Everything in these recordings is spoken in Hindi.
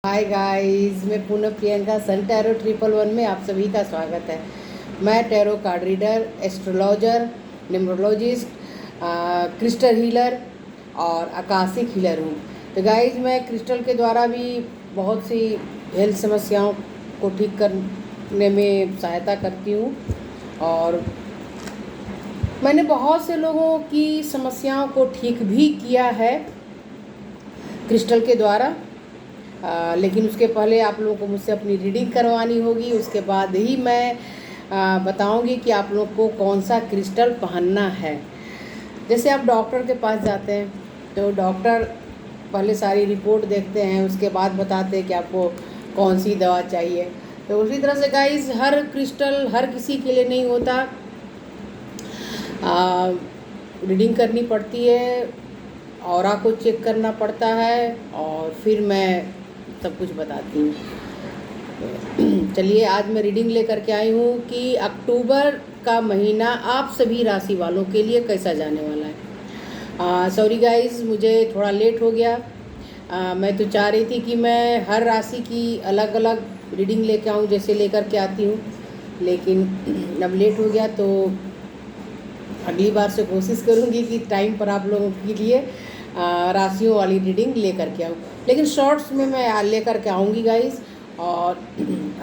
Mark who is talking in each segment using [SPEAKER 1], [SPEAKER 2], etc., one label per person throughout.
[SPEAKER 1] हाय गाइस, मैं पूनम प्रियंका सन टैरो 111 में आप सभी का स्वागत है। मैं tarot card reader, astrologer, numerologist, crystal healer और आकाशिक हीलर हूँ। तो गाइस, मैं क्रिस्टल के द्वारा भी बहुत सी हेल्थ समस्याओं को ठीक करने में सहायता करती हूँ और मैंने बहुत से लोगों की समस्याओं को ठीक भी किया है क्रिस्टल के द्वारा। लेकिन उसके पहले आप लोगों को मुझसे अपनी रीडिंग करवानी होगी। उसके बाद ही मैं बताऊंगी कि आप लोग को कौन सा क्रिस्टल पहनना है। जैसे आप डॉक्टर के पास जाते हैं तो डॉक्टर पहले सारी रिपोर्ट देखते हैं, उसके बाद बताते हैं कि आपको कौन सी दवा चाहिए। तो उसी तरह से गाइस, हर क्रिस्टल हर किसी के लिए नहीं होता। रीडिंग करनी पड़ती है, ऑरा को चेक करना पड़ता है और फिर मैं सब कुछ बताती हूँ। चलिए, आज मैं रीडिंग लेकर के आई हूँ कि अक्टूबर का महीना आप सभी राशि वालों के लिए कैसा जाने वाला है। सॉरी गाइस, मुझे थोड़ा लेट हो गया। मैं तो चाह रही थी कि मैं हर राशि की अलग अलग रीडिंग लेके आऊँ जैसे लेकर के आती हूँ, लेकिन अब लेट हो गया तो अगली बार से कोशिश करूँगी कि टाइम पर आप लोगों के लिए राशियों वाली रीडिंग लेकर के आऊँ। लेकिन शॉर्ट्स में मैं लेकर के आऊँगी गाइस, और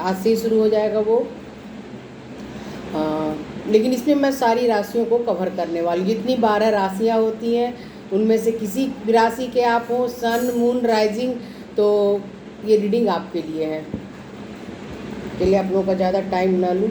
[SPEAKER 1] आज से ही शुरू हो जाएगा वो। लेकिन इसमें मैं सारी राशियों को कवर करने वाली हूँ। जितनी 12 राशियाँ होती हैं उनमें से किसी भी राशि के आप हो, सन, मून, राइजिंग, तो ये रीडिंग आपके लिए है। चलिए, आप लोगों का ज़्यादा टाइम ना लूँ।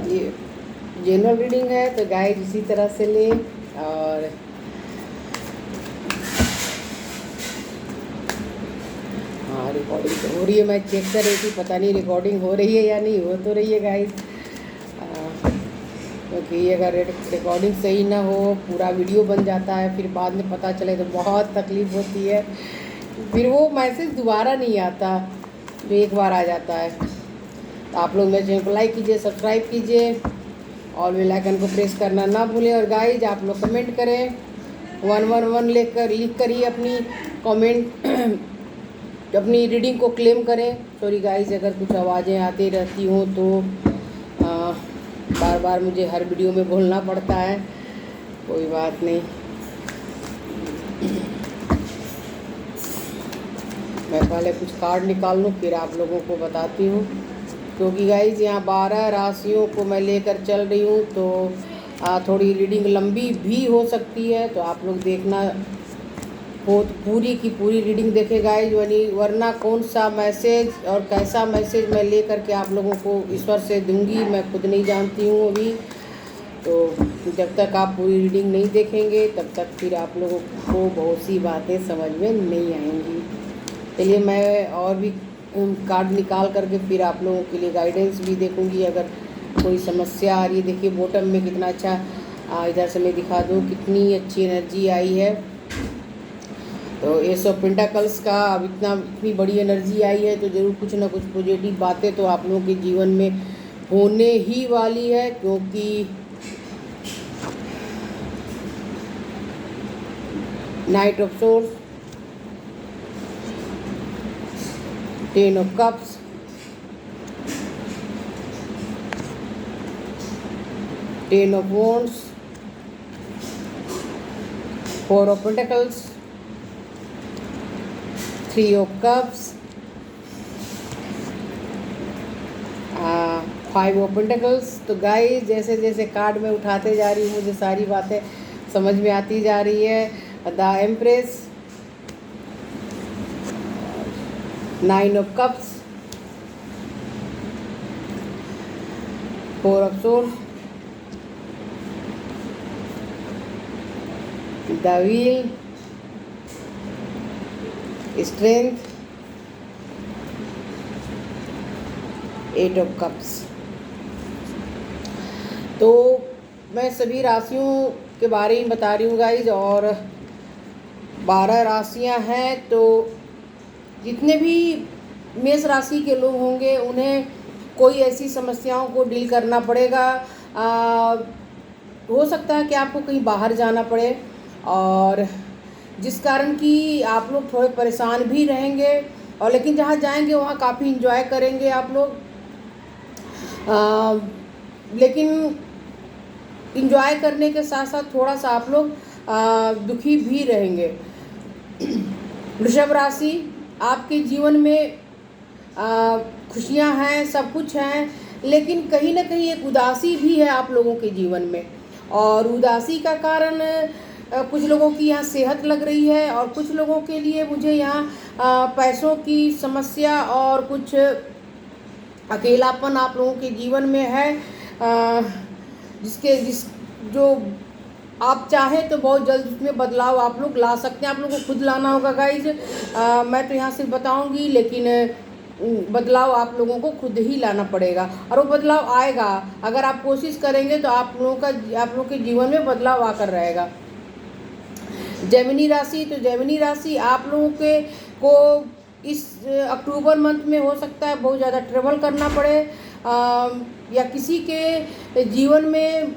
[SPEAKER 1] ये जनरल रीडिंग है तो गाइड इसी तरह से ले। और हाँ, रिकॉर्डिंग तो हो रही है। मैं चेक कर रही थी, पता नहीं रिकॉर्डिंग हो रही है या नहीं। हो तो रही है गाइड, क्योंकि अगर रिकॉर्डिंग सही ना हो, पूरा वीडियो बन जाता है, फिर बाद में पता चले तो बहुत तकलीफ़ होती है। फिर वो मैसेज दोबारा नहीं आता जो एक बार आ जाता है। तो आप लोग मेरे चैनल को लाइक कीजिए, सब्सक्राइब कीजिए और बेल आइकन को प्रेस करना ना भूलें। और गाइज, आप लोग कमेंट करें, 111 लिख कर ही अपनी कमेंट अपनी रीडिंग को क्लेम करें। सॉरी गाइज, अगर कुछ आवाज़ें आती रहती हों तो बार बार मुझे हर वीडियो में बोलना पड़ता है, कोई बात नहीं। मैं पहले कुछ कार्ड निकाल लूँ फिर आप लोगों को बताती हूँ, क्योंकि गाइज यहाँ 12 राशियों को मैं लेकर चल रही हूँ तो थोड़ी रीडिंग लंबी भी हो सकती है। तो आप लोग देखना हो तो पूरी की पूरी रीडिंग देखे गाइज, वरना कौन सा मैसेज और कैसा मैसेज मैं ले करके आप लोगों को ईश्वर से दूंगी, मैं खुद नहीं जानती हूँ अभी। तो जब तक आप पूरी रीडिंग नहीं देखेंगे तब तक फिर आप लोगों को बहुत सी बातें समझ में नहीं आएंगी। चलिए, मैं और भी कार्ड निकाल करके फिर आप लोगों के लिए गाइडेंस भी देखूंगी अगर कोई समस्या आ रही है। देखिए बॉटम में कितना अच्छा, इधर से मैं दिखा दूँ कितनी अच्छी एनर्जी आई है। तो एस ऑफ पेंटाकल्स का अब इतनी बड़ी एनर्जी आई है तो ज़रूर कुछ ना कुछ पॉजिटिव बातें तो आप लोगों के जीवन में होने ही वाली है, क्योंकि night of source, 10 of cups, ten of wands, 4 of pentacles, 3 of cups, 5 of pentacles. तो गाइस, जैसे जैसे कार्ड में उठाते जा रही हूँ मुझे सारी बातें समझ में आती जा रही है। The empress, 9 of cups, 4 of source, the wheel, strength, 8 of cups. तो मैं सभी राशियों के बारे में बता रही हूँ गाइज, और 12 राशियाँ हैं तो जितने भी मेष राशि के लोग होंगे उन्हें कोई ऐसी समस्याओं को डील करना पड़ेगा। हो सकता है कि आपको कहीं बाहर जाना पड़े, और जिस कारण कि आप लोग थोड़े परेशान भी रहेंगे, और लेकिन जहाँ जाएंगे वहाँ काफ़ी इंजॉय करेंगे आप लोग। लेकिन इंजॉय करने के साथ साथ थोड़ा सा आप लोग दुखी भी रहेंगे। वृषभ राशि, आपके जीवन में खुशियाँ हैं, सब कुछ हैं, लेकिन कहीं ना कहीं एक उदासी भी है आप लोगों के जीवन में, और उदासी का कारण कुछ लोगों की यहाँ सेहत लग रही है, और कुछ लोगों के लिए मुझे यहाँ पैसों की समस्या और कुछ अकेलापन आप लोगों के जीवन में है, जो आप चाहें तो बहुत जल्द उसमें बदलाव आप लोग ला सकते हैं। आप लोगों को खुद लाना होगा गाइज। मैं तो यहाँ से बताऊंगी, लेकिन बदलाव आप लोगों को खुद ही लाना पड़ेगा, और वो बदलाव आएगा अगर आप कोशिश करेंगे तो आप लोगों के जीवन में बदलाव आकर रहेगा। जेमिनी राशि, तो जेमिनी राशि आप लोगों को इस अक्टूबर मंथ में हो सकता है बहुत ज़्यादा ट्रेवल करना पड़े, या किसी के जीवन में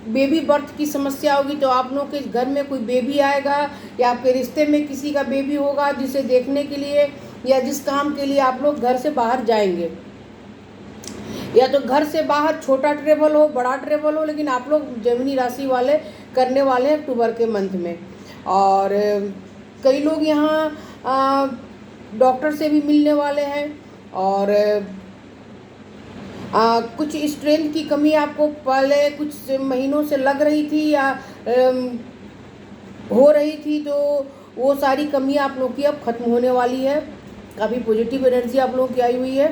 [SPEAKER 1] बेबी बर्थ की समस्या होगी, तो आप लोगों के घर में कोई बेबी आएगा, या आपके रिश्ते में किसी का बेबी होगा जिसे देखने के लिए या जिस काम के लिए आप लोग घर से बाहर जाएंगे, या तो घर से बाहर छोटा ट्रेवल हो, बड़ा ट्रेवल हो, लेकिन आप लोग जेमिनी राशि वाले करने वाले हैं अक्टूबर के मंथ में। और कई लोग यहाँ डॉक्टर से भी मिलने वाले हैं, और कुछ स्ट्रेंथ की कमी आपको पहले कुछ महीनों से लग रही थी या हो रही थी, तो वो सारी कमी आप लोग की अब खत्म होने वाली है। काफ़ी पॉजिटिव एनर्जी आप लोगों की आई हुई है।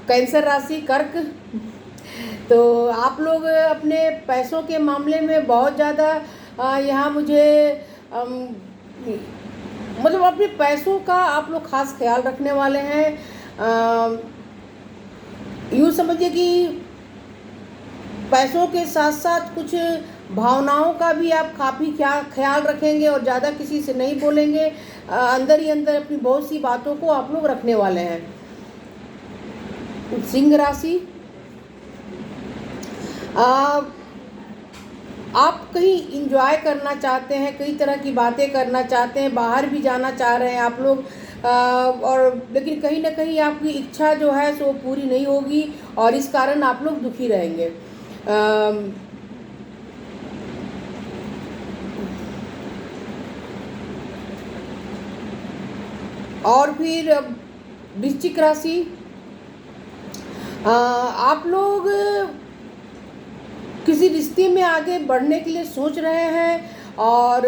[SPEAKER 1] कैंसर राशि, कर्क, तो आप लोग अपने पैसों के मामले में बहुत ज़्यादा यहाँ मुझे मतलब अपने पैसों का आप लोग खास ख्याल रखने वाले हैं। यूँ समझिए कि पैसों के साथ साथ कुछ भावनाओं का भी आप काफ़ी ख्याल रखेंगे, और ज़्यादा किसी से नहीं बोलेंगे, अंदर ही अंदर अपनी बहुत सी बातों को आप लोग रखने वाले हैं। सिंह राशि, आप कहीं इंजॉय करना चाहते हैं, कई तरह की बातें करना चाहते हैं, बाहर भी जाना चाह रहे हैं आप लोग, और लेकिन कहीं ना कहीं आपकी इच्छा जो है सो पूरी नहीं होगी, और इस कारण आप लोग दुखी रहेंगे। और फिर वृश्चिक राशि, आप लोग किसी रिश्ते में आगे बढ़ने के लिए सोच रहे हैं, और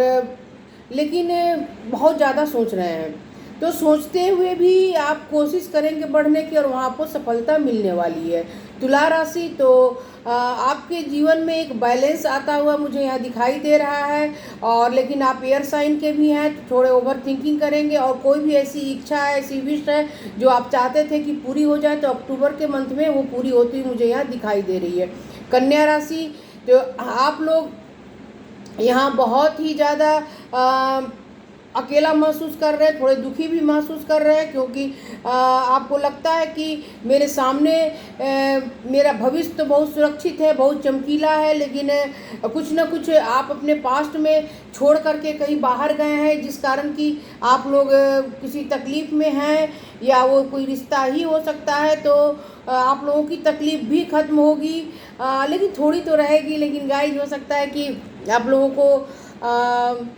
[SPEAKER 1] लेकिन बहुत ज़्यादा सोच रहे हैं, तो सोचते हुए भी आप कोशिश करेंगे बढ़ने की, और वहाँ आपको सफलता मिलने वाली है। तुला राशि, तो आपके जीवन में एक बैलेंस आता हुआ मुझे यहाँ दिखाई दे रहा है, और लेकिन आप एयर साइन के भी हैं, तो थोड़े ओवर थिंकिंग करेंगे, और कोई भी ऐसी इच्छा है, ऐसी विश है जो आप चाहते थे कि पूरी हो जाए, तो अक्टूबर के मंथ में वो पूरी होती हुई मुझे यहाँ दिखाई दे रही है। कन्या राशि, तो आप लोग यहाँ बहुत ही ज़्यादा अकेला महसूस कर रहे हैं, थोड़े दुखी भी महसूस कर रहे हैं, क्योंकि आपको लगता है कि मेरे सामने मेरा भविष्य तो बहुत सुरक्षित है, बहुत चमकीला है, लेकिन कुछ न कुछ आप अपने पास्ट में छोड़ करके कहीं बाहर गए हैं, जिस कारण कि आप लोग किसी तकलीफ़ में हैं, या वो कोई रिश्ता ही हो सकता है, तो आप लोगों की तकलीफ़ भी ख़त्म होगी, लेकिन थोड़ी तो रहेगी। लेकिन गाइस, हो सकता है कि आप लोगों को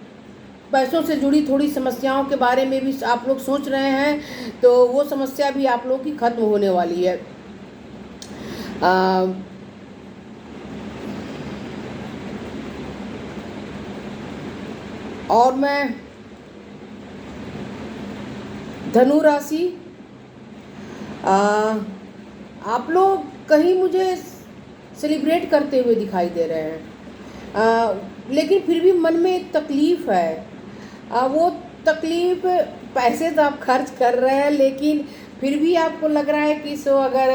[SPEAKER 1] पैसों से जुड़ी थोड़ी समस्याओं के बारे में भी आप लोग सोच रहे हैं, तो वो समस्या भी आप लोगों की ख़त्म होने वाली है। और मैं धनु राशि, आप लोग कहीं मुझे सेलिब्रेट करते हुए दिखाई दे रहे हैं, लेकिन फिर भी मन में एक तकलीफ़ है। वो तकलीफ़, पैसे तो आप खर्च कर रहे हैं, लेकिन फिर भी आपको लग रहा है कि अगर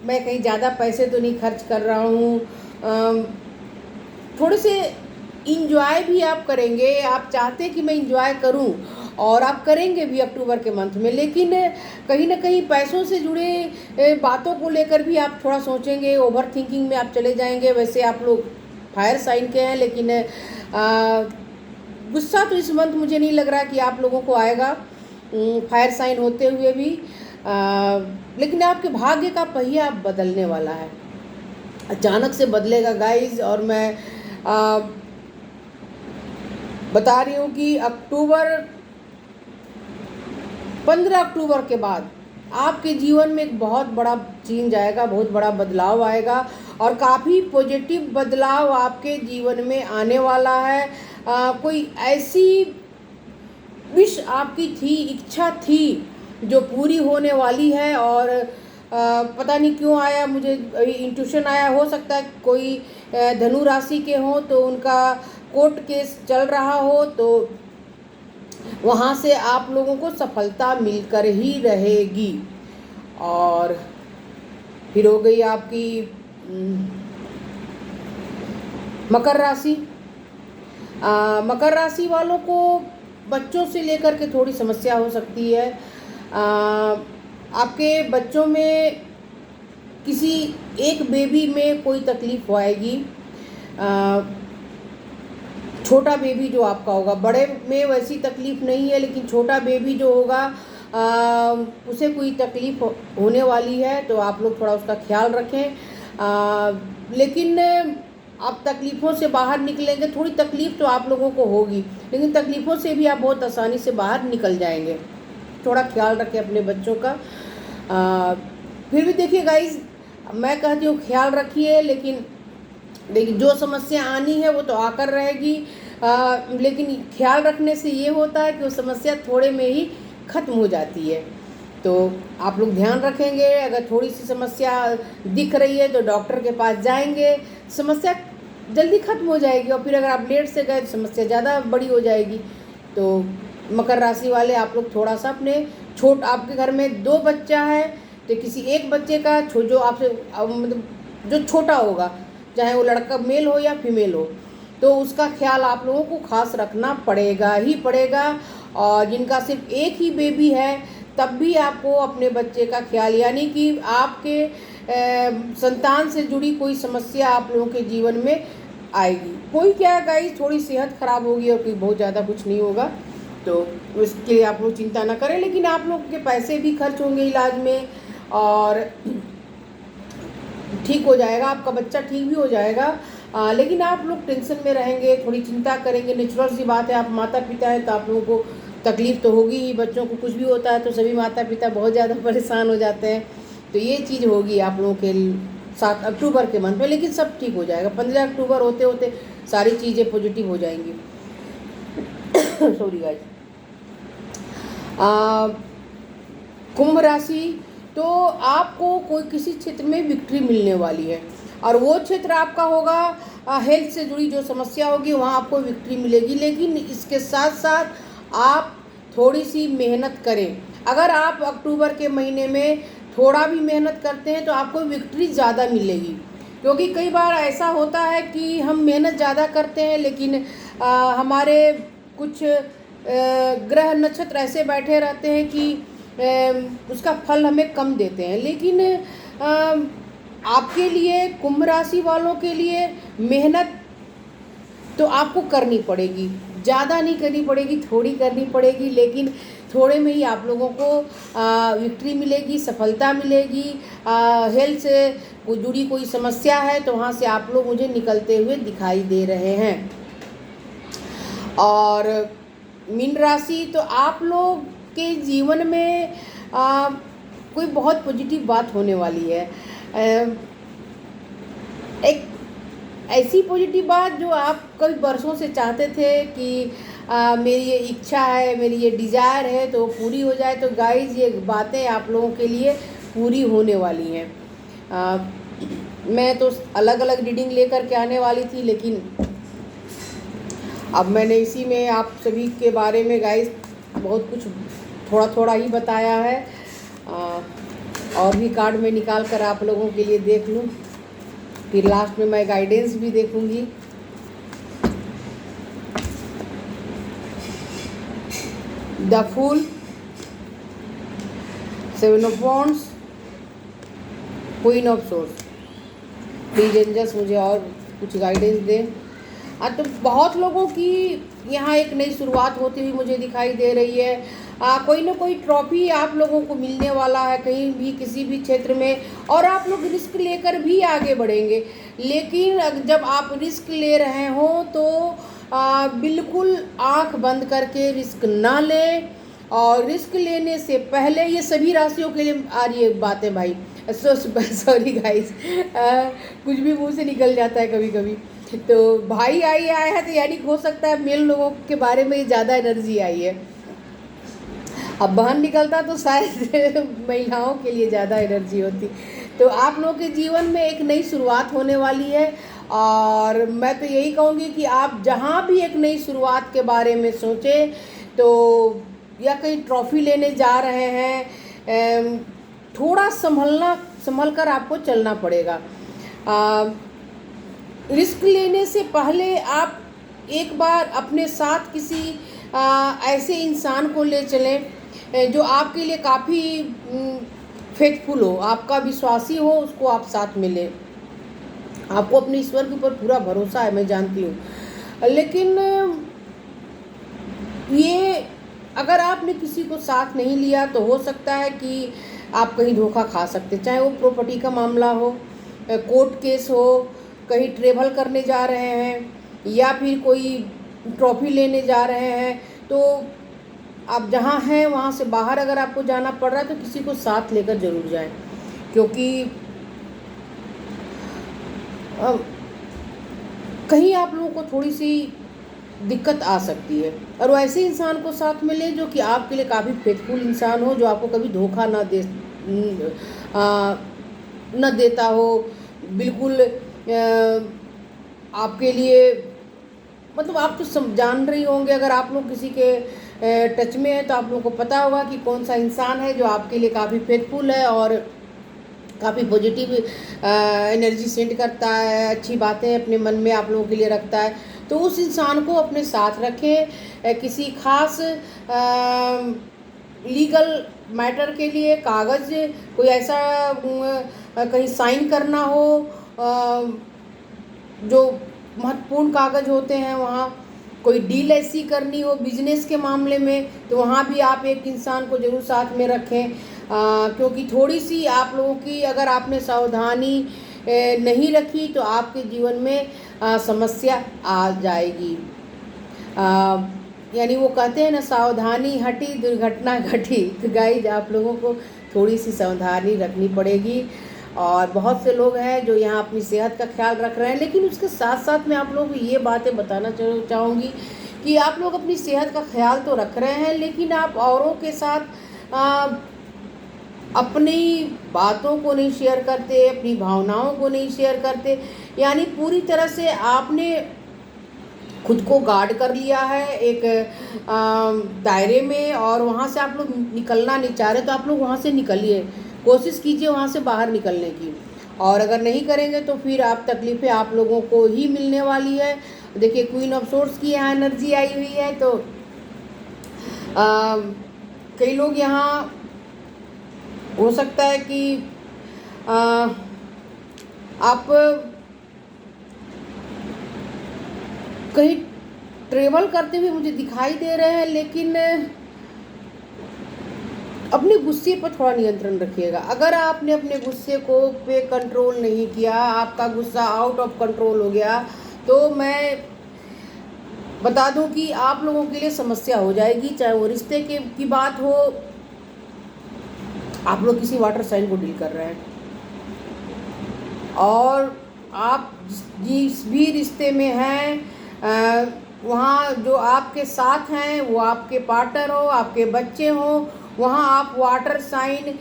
[SPEAKER 1] मैं कहीं ज़्यादा पैसे तो नहीं खर्च कर रहा हूँ, थोड़े से इंजॉय भी आप करेंगे, आप चाहते हैं कि मैं इंजॉय करूं और आप करेंगे भी अक्टूबर के मंथ में, लेकिन कहीं ना कहीं पैसों से जुड़े बातों को लेकर भी आप थोड़ा सोचेंगे, ओवर थिंकिंग में आप चले जाएंगे। वैसे आप लोग फायर साइन के हैं, लेकिन गुस्सा तो इस मंथ मुझे नहीं लग रहा कि आप लोगों को आएगा फायर साइन होते हुए भी, लेकिन आपके भाग्य का पहिया आप बदलने वाला है, अचानक से बदलेगा गाइज। और मैं बता रही हूँ कि 15 अक्टूबर के बाद आपके जीवन में एक बहुत बड़ा चेंज आएगा, बहुत बड़ा बदलाव आएगा और काफ़ी पॉजिटिव बदलाव आपके जीवन में आने वाला है। कोई ऐसी विश आपकी थी, इच्छा थी जो पूरी होने वाली है, और पता नहीं क्यों आया, मुझे इंट्यूशन आया, हो सकता है कोई धनु राशि के हों तो उनका कोर्ट केस चल रहा हो, तो वहाँ से आप लोगों को सफलता मिलकर ही रहेगी। और फिर हो गई आपकी मकर राशि। मकर राशि वालों को बच्चों से लेकर के थोड़ी समस्या हो सकती है। आपके बच्चों में किसी एक बेबी में कोई तकलीफ आएगी, छोटा बेबी जो आपका होगा, बड़े में वैसी तकलीफ नहीं है, लेकिन छोटा बेबी जो होगा उसे कोई तकलीफ होने वाली है, तो आप लोग थोड़ा उसका ख्याल रखें। लेकिन आप तकलीफ़ों से बाहर निकलेंगे, थोड़ी तकलीफ़ तो आप लोगों को होगी, लेकिन तकलीफ़ों से भी आप बहुत आसानी से बाहर निकल जाएंगे। थोड़ा ख्याल रखें अपने बच्चों का। फिर भी देखिए गाइस, मैं कहती हूँ ख्याल रखिए, लेकिन देखिए जो समस्या आनी है वो तो आकर रहेगी, लेकिन ख्याल रखने से ये होता है कि वो समस्या थोड़े में ही ख़त्म हो जाती है। तो आप लोग ध्यान रखेंगे, अगर थोड़ी सी समस्या दिख रही है तो डॉक्टर के पास जाएंगे, समस्या जल्दी ख़त्म हो जाएगी। और फिर अगर आप लेट से गए तो समस्या ज़्यादा बड़ी हो जाएगी। तो मकर राशि वाले आप लोग थोड़ा सा अपने आपके घर में 2 बच्चा है तो किसी एक बच्चे का जो आपसे मतलब जो छोटा होगा, चाहे वो लड़का मेल हो या फीमेल हो, तो उसका ख्याल आप लोगों को खास रखना पड़ेगा ही पड़ेगा। और जिनका सिर्फ एक ही बेबी है तब भी आपको अपने बच्चे का ख्याल, यानी कि आपके संतान से जुड़ी कोई समस्या आप लोगों के जीवन में आएगी। कोई क्या गाइस, थोड़ी सेहत खराब होगी और कोई बहुत ज़्यादा कुछ नहीं होगा, तो उसके लिए आप लोग चिंता ना करें। लेकिन आप लोग के पैसे भी खर्च होंगे इलाज में और ठीक हो जाएगा, आपका बच्चा ठीक भी हो जाएगा। लेकिन आप लोग टेंशन में रहेंगे, थोड़ी चिंता करेंगे, नेचुरल सी बात है। आप माता पिता है तो आप लोगों को तकलीफ़ तो होगी ही, बच्चों को कुछ भी होता है तो सभी माता पिता बहुत ज़्यादा परेशान हो जाते हैं। तो ये चीज़ होगी आप लोगों के 7 अक्टूबर के मंथ में, लेकिन सब ठीक हो जाएगा। 15 अक्टूबर होते होते सारी चीज़ें पॉजिटिव हो जाएंगी। Sorry guys. कुंभ राशि, तो आपको कोई किसी क्षेत्र में विक्ट्री मिलने वाली है और वो क्षेत्र आपका होगा हेल्थ से जुड़ी जो समस्या होगी वहाँ आपको विक्ट्री मिलेगी। लेकिन इसके साथ साथ आप थोड़ी सी मेहनत करें। अगर आप अक्टूबर के महीने में थोड़ा भी मेहनत करते हैं तो आपको विक्ट्री ज़्यादा मिलेगी, क्योंकि कई बार ऐसा होता है कि हम मेहनत ज़्यादा करते हैं लेकिन हमारे कुछ ग्रह नक्षत्र ऐसे बैठे रहते हैं कि उसका फल हमें कम देते हैं। लेकिन आपके लिए, कुंभ राशि वालों के लिए मेहनत तो आपको करनी पड़ेगी, ज़्यादा नहीं करनी पड़ेगी, थोड़ी करनी पड़ेगी, लेकिन थोड़े में ही आप लोगों को विक्ट्री मिलेगी, सफलता मिलेगी। हेल्थ से जुड़ी कोई समस्या है तो वहाँ से आप लोग मुझे निकलते हुए दिखाई दे रहे हैं। और मीन राशि, तो आप लोग के जीवन में कोई बहुत पॉजिटिव बात होने वाली है। एक ऐसी पॉजिटिव बात जो आप कई वर्षों से चाहते थे कि मेरी ये इच्छा है, मेरी ये डिज़ायर है तो पूरी हो जाए। तो गाइज ये बातें आप लोगों के लिए पूरी होने वाली हैं। मैं तो अलग अलग रीडिंग लेकर के आने वाली थी, लेकिन अब मैंने इसी में आप सभी के बारे में गाइज बहुत कुछ थोड़ा थोड़ा ही बताया है। और भी कार्ड में निकाल कर आप लोगों के लिए देख लूँ, फिर लास्ट में मैं गाइडेंस भी देखूंगी। The fool, 7 of wands, queen of swords. Please angels मुझे और कुछ गाइडेंस दें। तो बहुत लोगों की यहाँ एक नई शुरुआत होती हुई मुझे दिखाई दे रही है। कोई ना कोई ट्रॉफी आप लोगों को मिलने वाला है कहीं भी, किसी भी क्षेत्र में, और आप लोग रिस्क लेकर भी आगे बढ़ेंगे। लेकिन जब आप रिस्क ले रहे हो तो बिल्कुल आंख बंद करके रिस्क ना लें। और रिस्क लेने से पहले, ये सभी राशियों के लिए आ रही है बातें भाई, सॉरी गाइस, कुछ भी मुंह से निकल जाता है कभी कभी। तो भाई आया है तो यानी हो सकता है मेल लोगों के बारे में ज़्यादा एनर्जी आई है। अब बहन निकलता तो शायद महिलाओं के लिए ज़्यादा एनर्जी होती। तो आप लोगों के जीवन में एक नई शुरुआत होने वाली है, और मैं तो यही कहूँगी कि आप जहाँ भी एक नई शुरुआत के बारे में सोचें, तो या कहीं ट्रॉफी लेने जा रहे हैं, थोड़ा संभल कर आपको चलना पड़ेगा। रिस्क लेने से पहले आप एक बार अपने साथ किसी ऐसे इंसान को ले चलें जो आपके लिए काफ़ी फेथफुल हो, आपका विश्वासी हो, उसको आप साथ में लें। आपको अपने ईश्वर के ऊपर पूरा भरोसा है, मैं जानती हूँ, लेकिन ये अगर आपने किसी को साथ नहीं लिया तो हो सकता है कि आप कहीं धोखा खा सकते, चाहे वो प्रॉपर्टी का मामला हो, कोर्ट केस हो, कहीं ट्रेवल करने जा रहे हैं, या फिर कोई ट्रॉफी लेने जा रहे हैं। तो आप जहाँ हैं वहाँ से बाहर अगर आपको जाना पड़ रहा है तो किसी को साथ लेकर ज़रूर जाएं, क्योंकि कहीं आप लोगों को थोड़ी सी दिक्कत आ सकती है। और वैसे इंसान को साथ में ले जो कि आपके लिए काफ़ी फेथफुल इंसान हो, जो आपको कभी धोखा न देता हो, बिल्कुल आपके लिए, मतलब आप तो जान रही होंगे, अगर आप लोग किसी के टच में है तो आप लोगों को पता होगा कि कौन सा इंसान है जो आपके लिए काफ़ी फेथफुल है और काफ़ी पॉजिटिव एनर्जी सेंड करता है, अच्छी बातें अपने मन में आप लोगों के लिए रखता है। तो उस इंसान को अपने साथ रखें। किसी खास लीगल मैटर के लिए कागज़ कोई ऐसा कहीं साइन करना हो, जो महत्वपूर्ण कागज़ होते हैं, वहाँ कोई डील ऐसी करनी हो बिजनेस के मामले में, तो वहाँ भी आप एक इंसान को ज़रूर साथ में रखें। क्योंकि थोड़ी सी आप लोगों की अगर आपने सावधानी नहीं रखी तो आपके जीवन में समस्या आ जाएगी। यानी वो कहते हैं ना, सावधानी हटी दुर्घटना घटी। तो गाइस आप लोगों को थोड़ी सी सावधानी रखनी पड़ेगी। और बहुत से लोग हैं जो यहाँ अपनी सेहत का ख्याल रख रहे हैं, लेकिन उसके साथ साथ मैं आप लोगों को ये बातें बताना चाहूँगी कि आप लोग अपनी सेहत का ख्याल तो रख रहे हैं, लेकिन आप औरों के साथ अपनी बातों को नहीं शेयर करते, अपनी भावनाओं को नहीं शेयर करते। यानी पूरी तरह से आपने खुद को गार्ड कर लिया है एक दायरे में, और वहाँ से आप लोग निकलना नहीं चाह रहे, तो आप लोग वहाँ से निकलिए, कोशिश कीजिए वहाँ से बाहर निकलने की। और अगर नहीं करेंगे तो फिर आप तकलीफ़ें आप लोगों को ही मिलने वाली है। देखिए क्वीन ऑफ सोर्स की यहाँ एनर्जी आई हुई है, तो कई लोग यहाँ हो सकता है कि आप कहीं ट्रेवल करते हुए मुझे दिखाई दे रहे हैं, लेकिन अपने गुस्से पर थोड़ा नियंत्रण रखिएगा। अगर आपने अपने गुस्से को पे कंट्रोल नहीं किया, आपका गुस्सा आउट ऑफ कंट्रोल हो गया, तो मैं बता दूं कि आप लोगों के लिए समस्या हो जाएगी। चाहे वो रिश्ते की बात हो, आप लोग किसी वाटर साइन को डील कर रहे हैं, और आप जिस भी रिश्ते में हैं वहाँ जो आपके साथ हैं वो आपके पार्टनर हो, आपके बच्चे हो, वहाँ आप वाटर साइन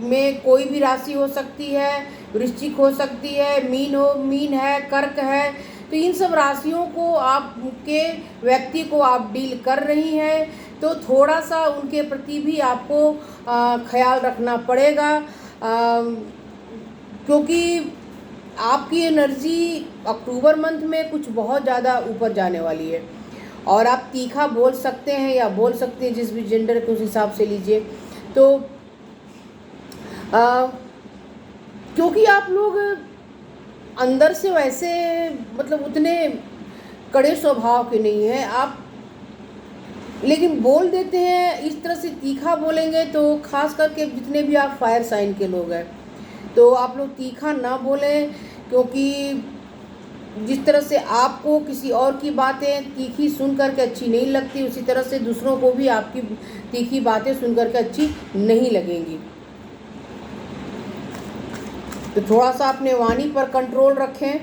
[SPEAKER 1] में कोई भी राशि हो सकती है, वृश्चिक हो सकती है, मीन है, कर्क है। तो इन सब राशियों को आपके व्यक्ति को आप डील कर रही हैं, तो थोड़ा सा उनके प्रति भी आपको ख्याल रखना पड़ेगा, क्योंकि आपकी एनर्जी अक्टूबर मंथ में कुछ बहुत ज़्यादा ऊपर जाने वाली है। और आप तीखा बोल सकते हैं या बोल सकते हैं, जिस भी जेंडर के उस हिसाब से लीजिए। तो क्योंकि आप लोग अंदर से वैसे मतलब उतने कड़े स्वभाव के नहीं हैं आप, लेकिन बोल देते हैं इस तरह से तीखा बोलेंगे तो खास करके जितने भी आप फायर साइन के लोग हैं तो आप लोग तीखा ना बोलें, क्योंकि जिस तरह से आपको किसी और की बातें तीखी सुन करके अच्छी नहीं लगती, उसी तरह से दूसरों को भी आपकी तीखी बातें सुन करके अच्छी नहीं लगेंगी। तो थोड़ा सा अपने वाणी पर कंट्रोल रखें,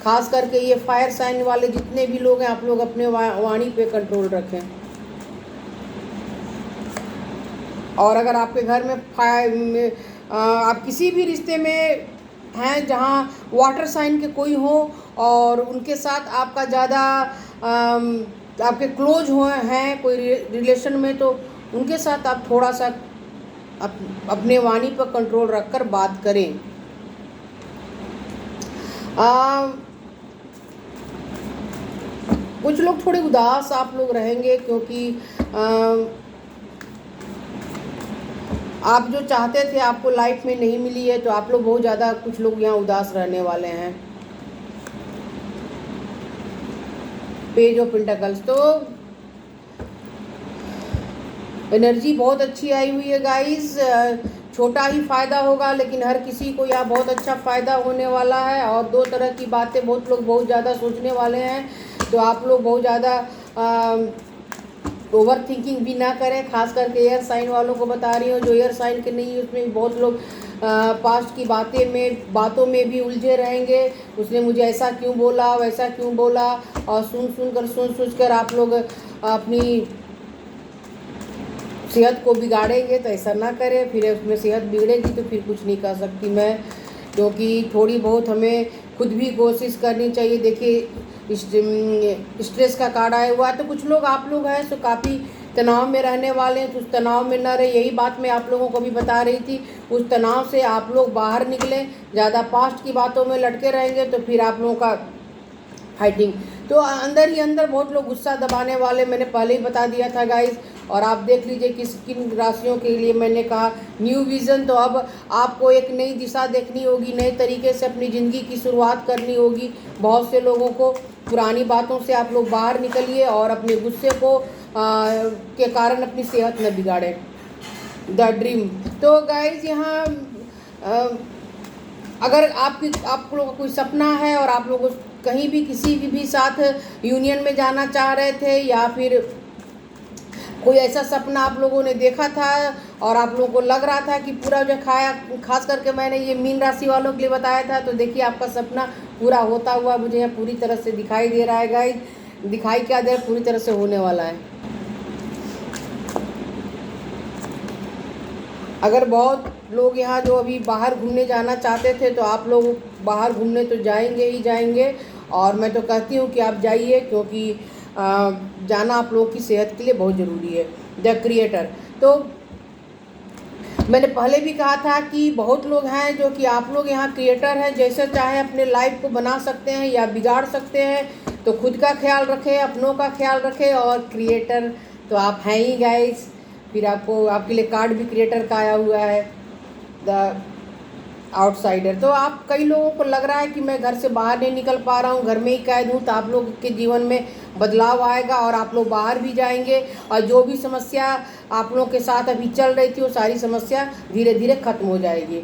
[SPEAKER 1] खास करके ये फायर साइन वाले जितने भी लोग हैं आप लोग अपने वाणी पे कंट्रोल रखें। और अगर आपके घर में आप किसी भी रिश्ते में हैं जहाँ वाटर साइन के कोई हो और उनके साथ आपका ज़्यादा आपके क्लोज हो हैं कोई रिलेशन में, तो उनके साथ आप थोड़ा सा अपने वाणी पर कंट्रोल रखकर बात करें। कुछ लोग थोड़े उदास आप लोग रहेंगे, क्योंकि आप जो चाहते थे आपको लाइफ में नहीं मिली है, तो आप लोग बहुत ज़्यादा कुछ लोग यहाँ उदास रहने वाले हैं। पेज ऑफ पेंटाकल्स, तो एनर्जी बहुत अच्छी आई हुई है गाइस। छोटा ही फ़ायदा होगा लेकिन हर किसी को यहाँ बहुत अच्छा फ़ायदा होने वाला है। और दो तरह की बातें बहुत लोग बहुत ज़्यादा सोचने वाले हैं, तो आप लोग बहुत ज़्यादा ओवर थिंकिंग भी ना करें। खास करके एयर साइन वालों को बता रही हूँ, जो एयर साइन के नहीं है उसमें भी बहुत लोग पास्ट की बातों में भी उलझे रहेंगे। उसने मुझे ऐसा क्यों बोला, वैसा क्यों बोला, और सोच कर आप लोग अपनी सेहत को बिगाड़ेंगे। तो ऐसा ना करें, फिर उसमें सेहत बिगड़ेगी तो फिर कुछ नहीं कर सकती मैं, क्योंकि थोड़ी बहुत हमें खुद भी कोशिश करनी चाहिए। देखिए स्ट्रेस का कार्ड आया हुआ है, तो कुछ लोग आप लोग हैं तो काफ़ी तनाव में रहने वाले हैं, तो उस तनाव में न रहे। यही बात मैं आप लोगों को भी बता रही थी, उस तनाव से आप लोग बाहर निकलें। ज़्यादा पास्ट की बातों में लटके रहेंगे तो फिर आप लोगों का फाइटिंग, तो अंदर ही अंदर बहुत लोग गुस्सा दबाने वाले, मैंने पहले ही बता दिया था गाइस। और आप देख लीजिए किन राशियों के लिए मैंने कहा न्यू विज़न। तो अब आपको एक नई दिशा देखनी होगी, नए तरीके से अपनी ज़िंदगी की शुरुआत करनी होगी। बहुत से लोगों को पुरानी बातों से आप लोग बाहर निकलिए और अपने गुस्से को के कारण अपनी सेहत न बिगाड़ें। द ड्रीम, तो गाइस यहाँ अगर आप लोगों का कोई सपना है और आप लोग कहीं भी किसी भी साथ यूनियन में जाना चाह रहे थे, या फिर कोई ऐसा सपना आप लोगों ने देखा था और आप लोगों को लग रहा था कि पूरा जो खास करके मैंने ये मीन राशि वालों के लिए बताया था, तो देखिए आपका सपना पूरा होता हुआ मुझे यहाँ पूरी तरह से दिखाई दे रहा है गाइस। दिखाई क्या दे, पूरी तरह से होने वाला है। अगर बहुत लोग यहाँ जो अभी बाहर घूमने जाना चाहते थे, तो आप लोग बाहर घूमने तो जाएंगे ही जाएंगे, और मैं तो कहती हूँ कि आप जाइए, क्योंकि जाना आप लोगों की सेहत के लिए बहुत ज़रूरी है। द क्रिएटर, तो मैंने पहले भी कहा था कि बहुत लोग हैं जो कि आप लोग यहाँ क्रिएटर हैं, जैसे चाहे अपने लाइफ को बना सकते हैं या बिगाड़ सकते हैं। तो खुद का ख्याल रखें, अपनों का ख्याल रखें, और क्रिएटर तो आप हैं ही गाइस। फिर आपके लिए कार्ड भी क्रिएटर का आया हुआ है, द आउटसाइडर। तो आप कई लोगों को लग रहा है कि मैं घर से बाहर नहीं निकल पा रहा हूँ, घर में ही कैद हूँ, तो आप लोग के जीवन में बदलाव आएगा और आप लोग बाहर भी जाएंगे, और जो भी समस्या आप लोगों के साथ अभी चल रही थी वो सारी समस्या धीरे धीरे खत्म हो जाएगी।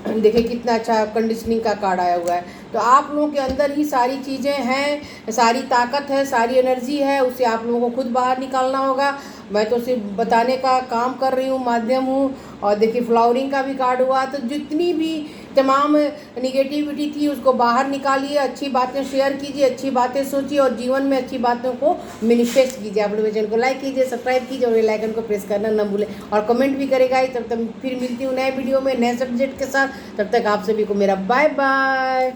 [SPEAKER 1] देखिए कितना अच्छा कंडीशनिंग का कार्ड आया हुआ है। तो आप लोगों के अंदर ही सारी चीज़ें हैं, सारी ताकत है, सारी एनर्जी है, उसे आप लोगों को खुद बाहर निकालना होगा। मैं तो सिर्फ बताने का काम कर रही हूँ, माध्यम हूँ। और देखिए फ्लावरिंग का भी कार्ड हुआ, तो जितनी भी तमाम निगेटिविटी थी उसको बाहर निकालिए, अच्छी बातें शेयर कीजिए, अच्छी बातें सोचिए और जीवन में अच्छी बातों को मैनिफेस्ट कीजिए। आप लोग चैनल को लाइक कीजिए, सब्सक्राइब कीजिए और बेल आइकन को प्रेस करना न भूलें, और कमेंट भी करेगा। तब तक फिर मिलती हूँ नए वीडियो में नए सब्जेक्ट के साथ। तब तक आप सभी को मेरा बाय बाय।